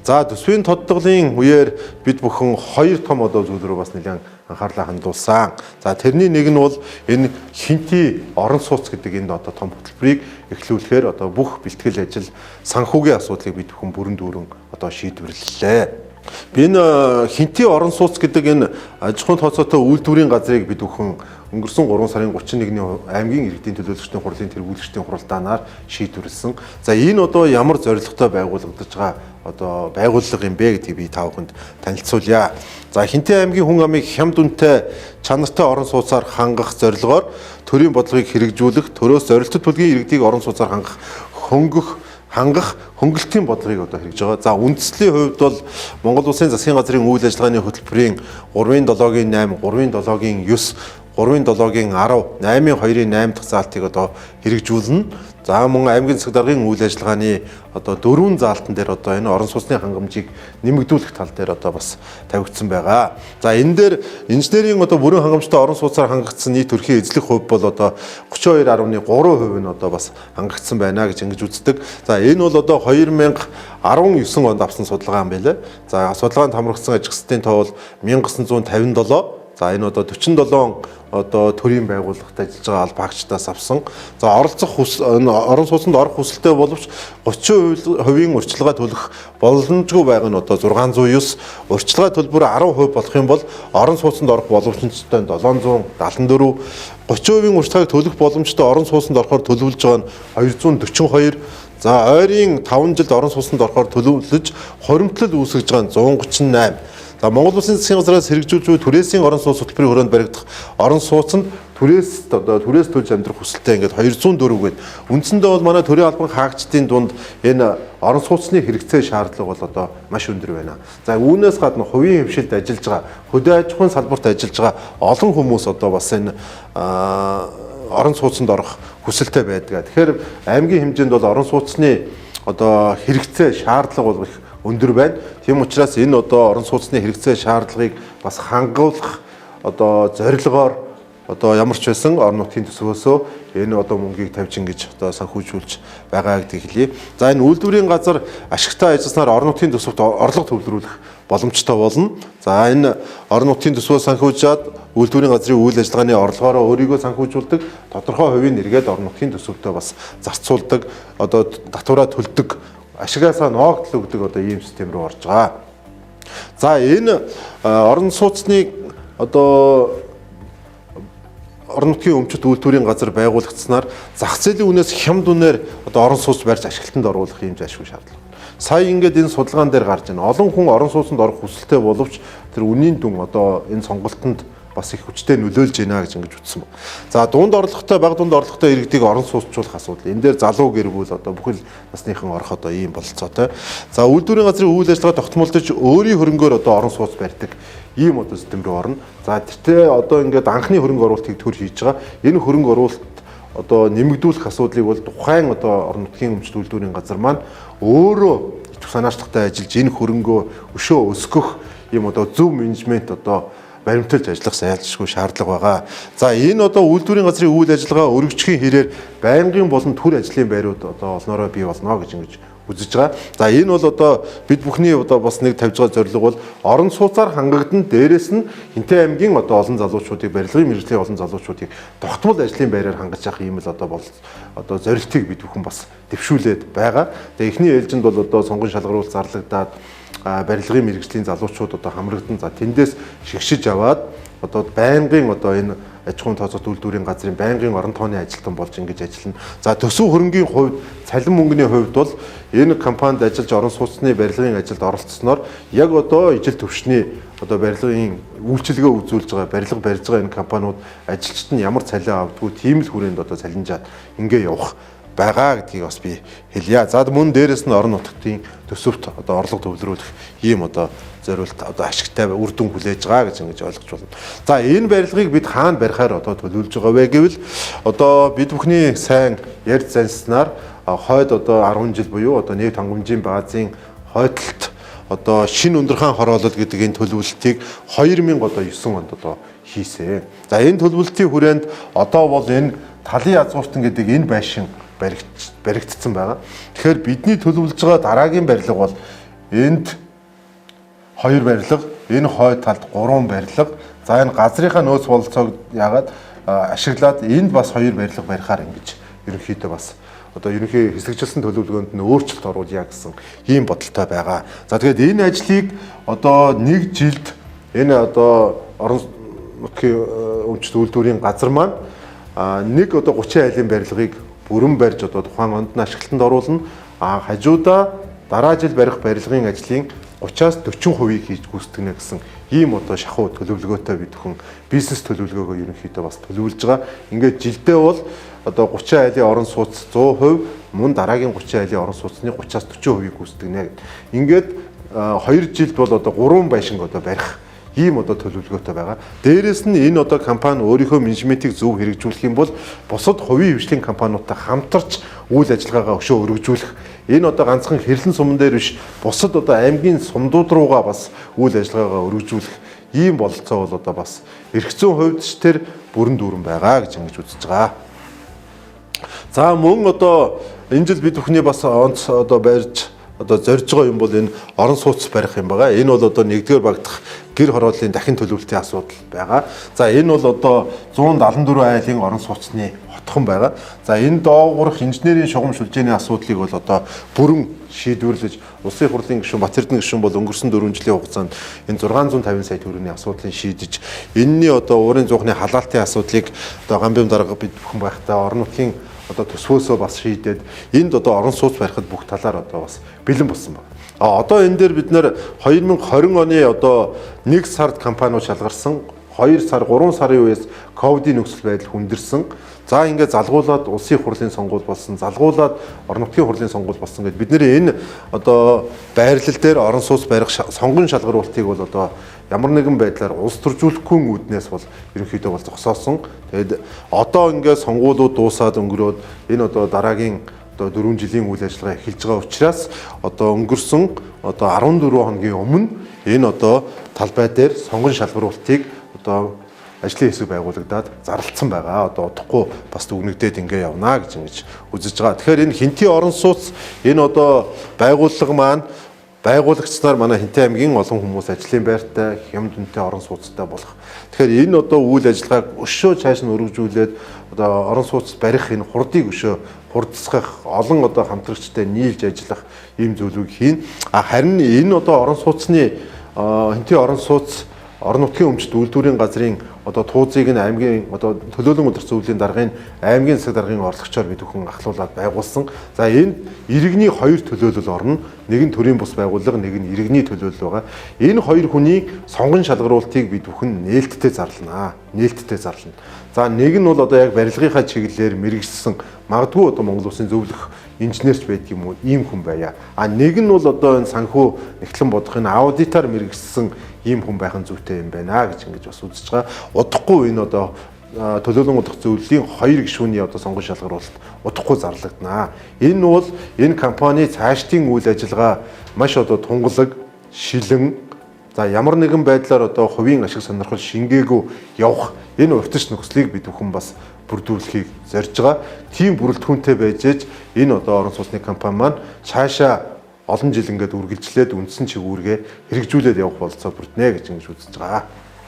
За төсвийн тодтголын үеэр бид бүхэн хоёр том одоо зүйл рүү бас нэлээд анхаарлаа хандуулсан. За тэрний нэг нь бол энэ хинти орон сууц гэдэг энэ одоо том хөтөлбөрийг эхлүүлэхээр одоо бүх бэлтгэл ажил санхүүгийн асуудлыг бид бүхэн бүрэн дүүрэн одоо шийдвэрлэлээ. Би энэ хинти орон сууц гэдэг энэ аж ахуйн тооцоотой үйлдвэрийн газрыг бид бүхэн өнгөрсөн 3 сарын 31-ний аймгийн иргэдийн төлөөлөгчдийн хурлын тэргүүлэгчдийн хуралдаанаар шийдвэрлсэн. За энэ одоо ямар зорилготой байгуулагдаж байгаа одоо байгууллага юм бэ гэдгийг би та бүхэнд танилцуулъя. За Хинти аймгийн хүн амыг хямд үнэтэй чанартай орон сууцаар хангах зорилгоор төрийн бодлогыг хэрэгжүүлэх, төрөөс зорилттой төлгийн иргэдийг орон сууцаар хангах хөнгөлтийн бодлогыг одоо хэрэгжиж байгаа. За үндэслэлийн хувьд бол Монгол Улсын засгийн газрын үйл ажиллагааны хөтөлбөрийн 3-7-8, 3-7-9, 3-7-10, 8-2-8 дахь заалтыг одоо хэрэгжүүлнэ. За мөн аймгийн засаг даргын үйл ажиллагааны одоо 4 заалтан дээр одоо энэ орон сууцны хангамжийг нэмэгдүүлэх тал дээр одоо бас тавигдсан байгаа. За энэ дээр инженерийн одоо бүрэн хангамжтай орон сууцаар хангагдсан нийт төрхийн эзлэх хувь бол одоо 32.3% нь одоо бас хангагдсан байна гэж ингэж үздэг. За энэ бол одоо 2019 онд авсан судалгаа юм байлаа. За судалгаанд хамрагдсан ажилчдын тоо бол 1957. За энэ одоо 47 одоо төрийн байгууллагад ажиллаж байгаа албаагчдаас авсан. За оролцох орон сууцнд орох хүсэлтэй боловч 30%-ийн урьдчилгаа төлөх боломжгүй байгаа нь одоо 609, урьдчилгаа төлбөр 10% болох юм бол орон сууцнд орох боломжтой 774, 30%-ийн урьдчилгааг төлөх боломжтой орон сууцнд орохоор төлөвлөж байгаа нь 242. За ойрын 5 жилд орон сууцнд орохоор төлөвлөж хоримтлал үүсгэж байгаа нь 138. За Монгол Улсын засгийн газраас хэрэгжүүлж буй түрээсийн орон сууц хөтөлбөрийн хүрээнд баригдах орон сууцнд түрээс төлж амьдрах хүсэлтэй ингээд 204 гээд үндсэндээ бол манай төрийн албан хаагчдын дунд энэ орон сууцны хэрэгцээ шаардлага бол одоо маш өндөр байна. За үүнээс гадна хувийн хөвшилд ажиллаж байгаа, хөдөө аж ахуйн салбарт ажиллаж байгаа олон хүмүүс одоо бас энэ орон сууцнд орох хүсэлтэй байдаг. Тэгэхээр аймгийн хэмжээнд бол орон сууцны одоо хэрэгцээ шаардлага бол их өндөр байна. Тийм учраас энэ одоо орон сууцны хэрэгцээ шаардлагыг бас хангуулах одоо зорилгоор одоо ямар ч байсан орон нутгийн төсвөөсөө энэ одоо мөнгийг тавьж ингэж одоо санхүүжүүлж байгаа гэдгийг хэлье. За энэ үйлдвэрийн газар ашигтай ажилласнаар орон нутгийн төсөвт орлого төвлөрүүлэх боломжтой болно. За энэ орон нутгийн төсвөө санхүүжээд үйлдвэрийн газрын үйл ажиллагааны орлогоороо өөрийгөө санхүүжүүлдэг, тодорхой хувийн нэргээд орон нутгийн төсөвтөө бас зарцуулдаг, одоо татвараа төлдөг, ашигаасаа ноогдол өгдөг одоо ийм систем рүү орж байгаа. За энэ орон сууцны одоо орон нутгийн өмчит үйлдвэрийн газар байгуулагдсанаар зах зээлийн үнээс хямд үнээр одоо орон сууц барьж ашиглалтанд оруулах юм зайлшгүй шаардлага. Сая ингээд энэ судалгаан дээр гарч байна. Олон хүн орон сууцнд орох хүсэлтэй боловч тэр үнийн дүн одоо энэ сонголтод бас их хүчтэй нөлөөлж байна гэж ингэж үзсэн байна. За дунд орлоготой, бага дунд орлоготой иргэдийг орон сууцчлуулах асуудал. Энэ дээр залуу гэр бүл одоо бүхэл насныхан орох одоо ийм бололцоотой. За үйлдвэрийн газрын үйл ажиллагаа тогтмолдож өөрийн хөрөнгөөр одоо орон сууц барьдаг ийм одоо систем рүү орно. За тэгтээ одоо ингээд анхны хөрөнгө оруулалтыг төр хийж байгаа. Энэ хөрөнгө оруулалт одоо нэмэгдүүлэх асуудлыг бол тухайн одоо орон нутгийн өмчт үйлдвэрийн газар маань өөрөө идэвх санаачлагтай ажиллаж энэ хөрөнгөө өшөө өсгөх ийм одоо зөв менежмент одоо баримталж ажиллах зайлшгүй шаардлага байгаа. За энэ одоо үйлдвэрийн газрын үйл ажиллагаа өргөжхийн хэрээр байнгын болон төр ажлын байрууд одоо олноороо бий болно гэж ингэж үзэж байгаа. За энэ бол одоо бид бүхний одоо бас нэг тавьж байгаа зорилго бол орон сууцаар хангагдан дээрээс нь Хинти аймгийн одоо олон залуучуудыг барилгын мэргэжлийн олон залуучуудыг тогтмол ажлын байраар хангаж явах юм л одоо зорилтыг бид бүхэн бас дэвшүүлээд байгаа. Тэгээ эхний ээлжинд бол одоо сонгон шалгаруулалт зарлагдаад барилгын мэргэжлийн залуучууд одоо хамрагдан за тэндээс шигшиж аваад одоо байнгын одоо энэ аж ахуйн тооцоот үйлдвэрийн газрын байнгын орон тооны ажилтан болж ингэж ажиллана. За төсөв хөрөнгийн хувьд, цалин мөнгөний хувьд бол энэ компанид ажиллаж орон сууцны барилгын ажилд оролцсноор яг одоо ижил төвшний одоо барилгын үйлчилгээ үзүүлж байгаа, барилга барьж байгаа энэ компаниуд ажилчид нь ямар цалин авдаггүй тийм л хүрээнд одоо цалинжаад ингэ явах байгаа гэдгийг бас би хэлье. За мөн дээрэс нь орон нутгийн төсөвт одоо орлого төвлөрүүлэх ийм одоо зориулт одоо ашигтай үр дүн хүлээж байгаа гэж ингэж ойлгож байна. За энэ барилгыг бид хаана барихаар одоо төлөвлөж байгаа вэ гэвэл одоо бид бүхний сайн ярьж занснаар хойд одоо 10 жил буюу одоо нийт хангамжийн баазын хойдолд одоо шинэ өндөр хаан хороолол гэдэг энэ төлөвлөлтийг 2009 онд одоо хийсэн. За энэ төлөвлөлтийн хүрээнд одоо бол энэ талын язгууртан гэдэг энэ байшин баригдсан байгаа. Тэгэхээр бидний төлөвлөж байгаа дараагийн барилга бол энд 2 барилга, энэ хойд талд 3 барилга. За энэ газрынхаа нөөц бололцоог яагаад ашиглаад энд бас 2 барилга барихаар ингэж ерөнхийдөө бас одоо ерөнхий хэсэгчлсэн төлөвлөгөөнд нь өөрчлөлт оруулъя гэсэн ийм бодолтой байгаа. За тэгээд энэ ажлыг одоо 1 жилд энэ одоо орон нутгийн өмчт үйлдвэрийн газар маань нэг одоо 30 айлын барилгыг бүрэн барьж одоо тухайн онд нь ашиглалтанд оруулна. Хажуудаа дараа жил барих барилгын ажлын 30-аас 40% хийж гүйцэтгэнэ гэсэн ийм одоо шахуу төлөвлөгөөтэй бид бүхэн бизнес төлөвлөгөөгөө ерөнхийдөө бас төлөвлөж байгаа. Ингээд жилдээ бол одоо 30 айлын орон сууц 100%, мөн дараагийн 30 айлын орон сууцны 30-аас 40% гүйцэтгэнэ гэдэг. Ингээд 2 жилд бол одоо 3 байшинг одоо барих ийм одоо төлөвлөгөөтэй байгаа. Дээрээс нь энэ одоо компани өөрийнхөө менежментийг зөв хэрэгжүүлэх юм бол бусад хувийн хвшлийн компаниудтай хамтарч үйл ажиллагаагаа өшөө өргөжүүлэх. Энэ одоо ганцхан хэрлэн суман дээр биш, бусад одоо аймгийн сумдууд руугаа бас үйл ажиллагаагаа өргөжүүлэх ийм бололцоо бол одоо бас эрх зүйн хувьд ч тэр бүрэн дүүрэн байгаа гэж ингэж үзэж байгаа. За мөн одоо энэ жил бид бүхний бас онц одоо барьж одоо зорж байгаа юм бол энэ орон сууц барих юм байгаа. Энэ бол одоо нэгдүгээр багтах гэр хорооллын дахин төлөвлөлтийн асуудал байгаа. За энэ бол одоо 174 айлын орон сууцны хотхон байгаа. За энэ доогуурх инженерийн шугам шүлжээний асуудлыг бол одоо бүрэн шийдвэрлэж улсын хурлын гишүүн Бат Эрдэнэ гишүүн бол өнгөрсөн 4 жилийн хугацаанд энэ 650 сая төгрөгийн асуудлыг шийдэж энэний одоо уурын зуухны халаалтын асуудлыг одоо гамбим дарга бид бүхэн байхдаа орон нутгийн одоо төсвөөсөө бас шийдээд энд одоо орон сууц барихад бүх талаар одоо бас бэлэн болсон байна. Одоо энэ дээр бид нэр 2020 оны одоо 1 сард компаниуд шалгарсан, 2 сар, 3 сарын үеэс ковидын нөхцөл байдал хүндэрсэн. За ингээд залгуулад улсын хурлын сонгуул болсон, залгуулад орон нутгийн хурлын сонгуул болсон гэдэг бид нэр энэ одоо байрлал дээр орон сууц барих сонгон шалгаруултыг бол одоо ямар нэгэн байдлаар улс төржүүлэхгүй үүднээс бол ерөнхийдөө бол зогсоосон. Тэгээд одоо ингээд сонгуулиуд дуусаад өнгөрөөд энэ одоо дараагийн одоо 4 жилийн үйл ажиллагаа эхэлж байгаа учраас одоо өнгөрсөн одоо 14 хоногийн өмнө энэ одоо талбай дээр сонгон шалгаруултыг одоо ажлын хэсэг байгуулагдаад зарлцсан байгаа. Одоо удахгүй бас дүгнэгдээд ингээ явна гэж ингэж үзэж байгаа. Тэгэхээр энэ хинтээ орон сууц энэ одоо байгууллага маань байгуулагчнаар манай Хинтээ аймгийн олон хүмүүс ажлын байртай, хямд үнэтэй орон сууцтай болох. Тэгэхээр энэ одоо үйл ажиллагааг өшөө цааш нь өргөжүүлээд одоо орон сууц барих энэ хурдыг өшөө хурдсгах, олон одоо хамтрагчтай нийлж ажиллах ийм зүйлийг хийн. Харин энэ одоо орон сууцны Хинтээ орон сууц орон нутгийн өмчт үйлдвэрийн газрын одоо тууцыг нь аймгийн одоо төлөөлөн удирдсан зөвлөлийн даргын аймгийн засаг даргын орлогчоор бид бүхэн ахлуулаад байгуулсан. За энэ иргэний 2 төлөөлөл орно. Нэг нь төрийн бус байгууллага, нэг нь иргэний төлөөлөл байгаа. Энэ 2 хүний сонгон шалгаруултыг бид бүхэн нээлттэй зарлана. Нээлттэй зарлана. За нэг нь бол одоо яг барилгынхаа чиглэлээр мэрэгжсэн магадгүй одоо Монгол Улсын зөвлөх инженерч байдаг юм уу ийм хүн байя. Нэг нь бол одоо энэ санхүү нэгтлэн бодох энэ аудитор мэрэгжсэн ийм хүн байх нь зүйтэй юм байна гэж ингэж бас үзэж байгаа. Удахгүй энэ одоо төлөөлөн удирдах зөвлөлийн 2 гишүүний одоо сонгон шалгаруулалт удахгүй зарлагдана. Энэ бол энэ компани цаашдын үйл ажиллагаа маш одоо тунгалаг, шилэн за ямар нэгэн байдлаар одоо хувийн ашиг сонирхол шингээгүй явах энэ урьдчилан нөхцөлийг бид бүхэн бас бүрдүүлэхийг зорж байгаа. Тийм бүрэлдэхүүнтэй байж энэ одоо орон сууцны компани маань цаашаа олон жил ингээд үргэлжлээд үндсэн чигүүргээ хэрэгжүүлээд явах болцоо бүрднэ гэж ингэж үзэж байгаа.